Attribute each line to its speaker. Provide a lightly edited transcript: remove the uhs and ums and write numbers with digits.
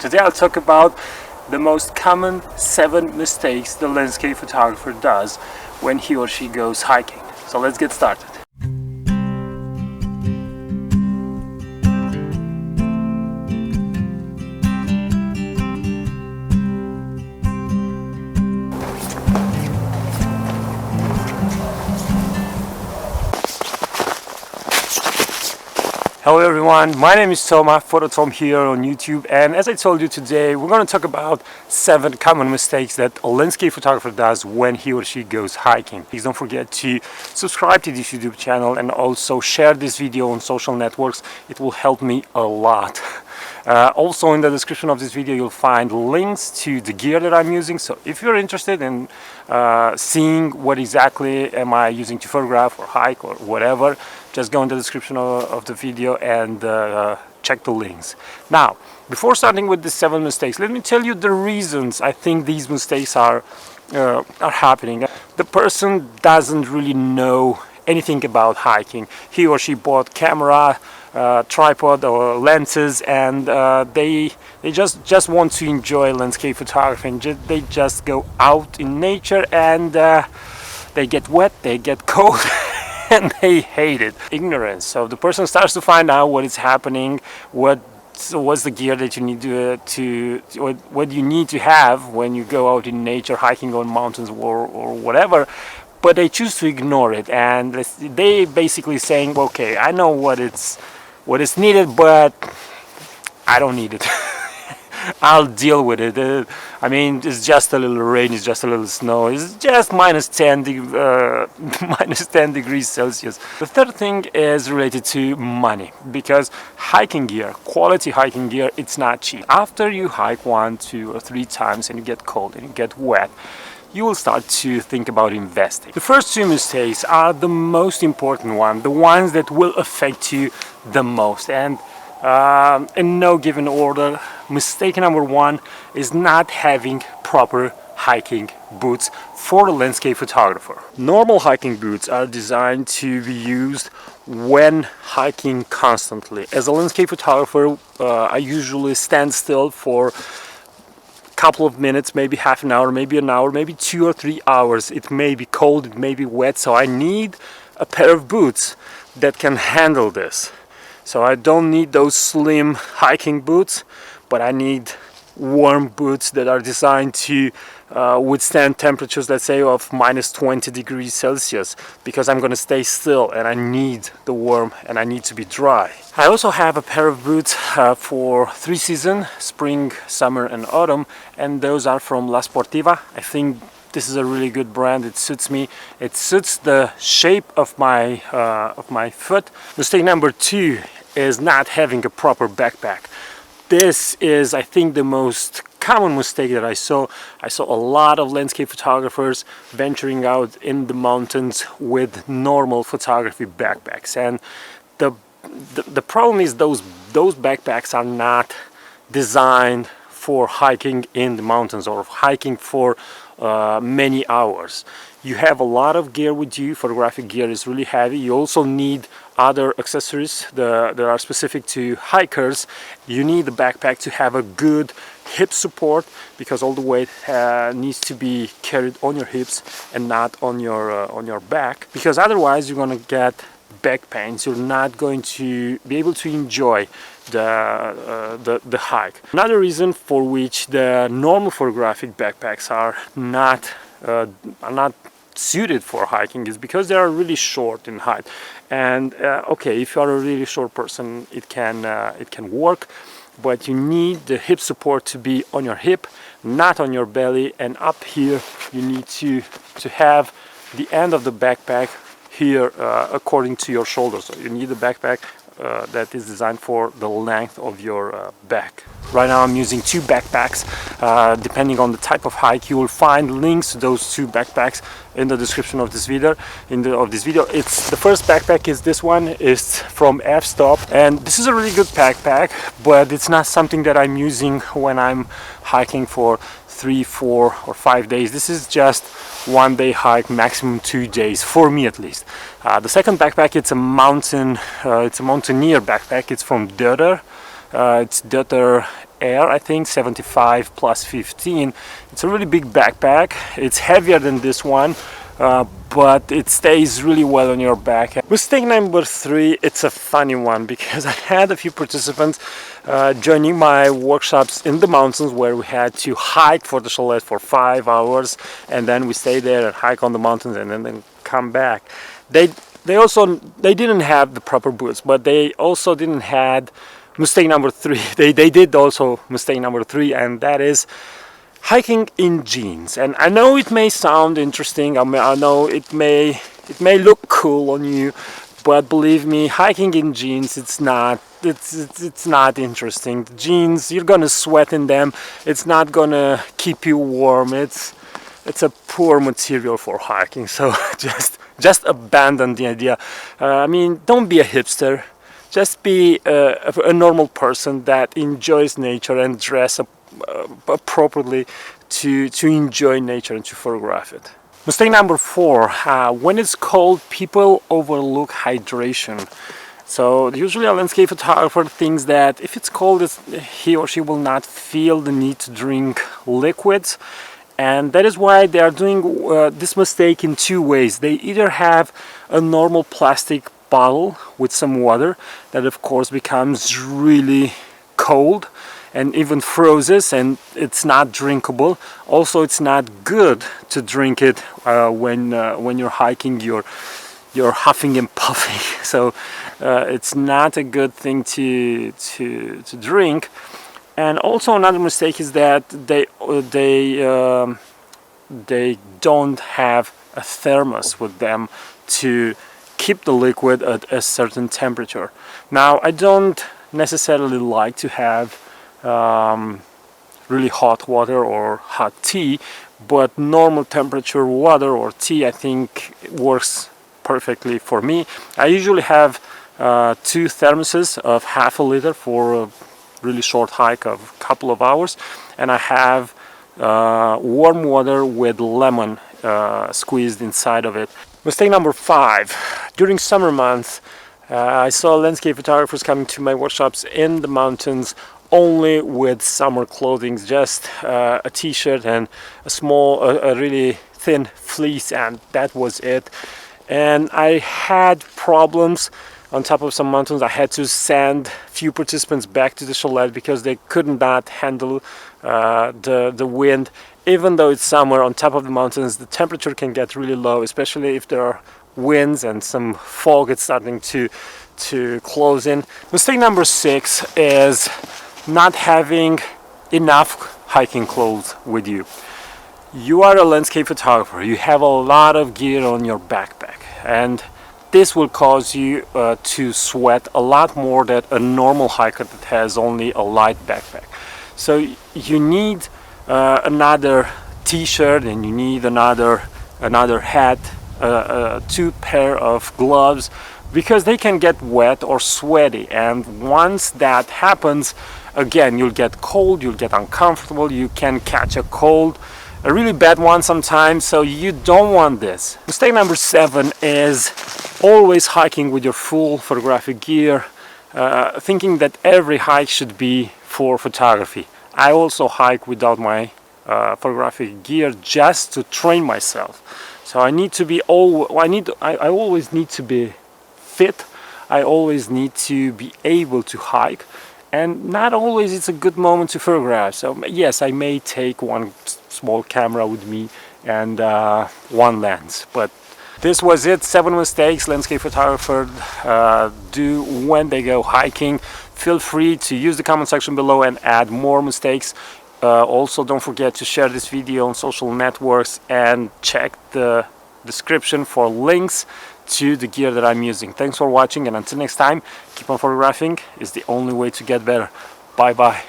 Speaker 1: Today I'll talk about the most common 7 mistakes the landscape photographer does when he or she goes hiking. So let's get started. Hello everyone, my name is Toma, Phototom here on YouTube, and as I told you today, we're going to talk about 7 common mistakes that a landscape photographer does when he or she goes hiking. Please don't forget to subscribe to this YouTube channel and also share this video on social networks. It will help me a lot. Also in the description of this video you'll find links to the gear that I'm using, so if you're interested in seeing what exactly am I using to photograph or hike or whatever, just go in the description of the video and check the links. Now, before starting with the 7 mistakes, let me tell you the reasons I think these mistakes are happening. The person doesn't really know anything about hiking. He or she bought camera, tripod or lenses, and they just want to enjoy landscape photography, and they just go out in nature and they get wet, they get cold and they hate it. Ignorance. So the person starts to find out what is happening, what's the gear that you need what you need to have when you go out in nature, hiking on mountains or whatever, but they choose to ignore it, and they basically saying, okay, I know what is needed, but I don't need it. I'll deal with it. I mean, it's just a little rain, it's just a little snow, it's just minus 10 degrees Celsius. The third thing is related to money, because hiking gear, quality hiking gear, it's not cheap. After you hike 1, 2 or 3 times and you get cold and you get wet, you will start to think about investing. The first 2 mistakes are the most important one, the ones that will affect you the most, and in no given order. Mistake number 1 is not having proper hiking boots for a landscape photographer. Normal hiking boots are designed to be used when hiking constantly. As a landscape photographer, I usually stand still for couple of minutes, maybe half an hour, maybe an hour, maybe 2 or 3 hours. It may be cold, it may be wet, so I need a pair of boots that can handle this. So I don't need those slim hiking boots, but I need warm boots that are designed to withstand temperatures, let's say, of minus 20 degrees Celsius, because I'm going to stay still and I need the warm and I need to be dry. I also have a pair of boots for 3 seasons, spring, summer and autumn, and those are from La Sportiva. I think this is a really good brand. It suits me. It suits the shape of my foot. Mistake number 2 is not having a proper backpack. This is, I think, the most common mistake that I saw. I saw a lot of landscape photographers venturing out in the mountains with normal photography backpacks, and the problem is those backpacks are not designed for hiking in the mountains or hiking for many hours. You have a lot of gear with you. Photographic gear is really heavy. You also need other accessories that are specific to hikers. You need the backpack to have a good hip support, because all the weight needs to be carried on your hips and not on your back, because otherwise you're going to get back pains. You're not going to be able to enjoy the hike. Another reason for which the normal photographic backpacks are not suited for hiking is because they are really short in height. And okay, if you are a really short person, it can work, but you need the hip support to be on your hip, not on your belly, and up here you need to have the end of the backpack here according to your shoulders. So you need a backpack that is designed for the length of your back. Right now I'm using 2 backpacks. Depending on the type of hike, you will find links to those 2 backpacks in the description of this video. It's the first backpack is this one. It's from F-Stop, and this is a really good backpack, but it's not something that I'm using when I'm hiking for 3, 4 or 5 days. This is just 1 day hike, maximum 2 days, for me at least. The second backpack, it's a mountaineer backpack. It's from Dötter. It's Dötter Air, I think 75 plus 15. It's a really big backpack. It's heavier than this one, but it stays really well on your back. Mistake number 3, it's a funny one because I had a few participants joining my workshops in the mountains where we had to hike for the chalet for 5 hours, and then we stay there and hike on the mountains and then come back. They didn't have the proper boots, but they also didn't had mistake number 3. They did also mistake number 3, and that is hiking in jeans. And I know it may sound interesting. I know it may look cool on you, but believe me, hiking in jeans, it's not interesting. The jeans, you're gonna sweat in them. It's not gonna keep you warm. It's a poor material for hiking. So just abandon the idea. I mean, don't be a hipster. Just be a normal person that enjoys nature and dress appropriately to enjoy nature and to photograph it. Mistake number 4, when it's cold, people overlook hydration. So usually a landscape photographer thinks that if it's cold, he or she will not feel the need to drink liquids. And that is why they are doing this mistake in 2 ways. They either have a normal plastic bottle with some water that of course becomes really cold and even freezes, and it's not drinkable. Also, it's not good to drink it when you're hiking. You're huffing and puffing, so it's not a good thing to drink. And also another mistake is that they don't have a thermos with them to keep the liquid at a certain temperature. Now, I don't necessarily like to have really hot water or hot tea, but normal temperature water or tea I think works perfectly for me. I usually have 2 thermoses of half a liter for a really short hike of a couple of hours, and I have warm water with lemon squeezed inside of it. Mistake number 5, during summer months I saw landscape photographers coming to my workshops in the mountains only with summer clothing, just a t-shirt and a really thin fleece, and that was it. And I had problems on top of some mountains. I had to send few participants back to the chalet because they could not handle the wind. Even though it's summer, on top of the mountains the temperature can get really low, especially if there are winds and some fog is starting to close in. Mistake number 6 is not having enough hiking clothes with you. You are a landscape photographer, you have a lot of gear on your backpack, and this will cause you to sweat a lot more than a normal hiker that has only a light backpack. So you need another t-shirt, and you need another hat, 2 pair of gloves, because they can get wet or sweaty, and once that happens, again, you'll get cold, you'll get uncomfortable, you can catch a cold, a really bad one sometimes, so you don't want this. Mistake number 7 is always hiking with your full photographic gear, thinking that every hike should be for photography. I also hike without my photographic gear just to train myself. So I need to be I always need to be fit. I always need to be able to hike, and not always it's a good moment to photograph. So yes, I may take one small camera with me and one lens, but this was it. 7 mistakes landscape photographers do when they go hiking. Feel free to use the comment section below and add more mistakes. Also, don't forget to share this video on social networks and check the description for links to the gear that I'm using. Thanks for watching, and until next time, keep on photographing. It's the only way to get better. Bye bye.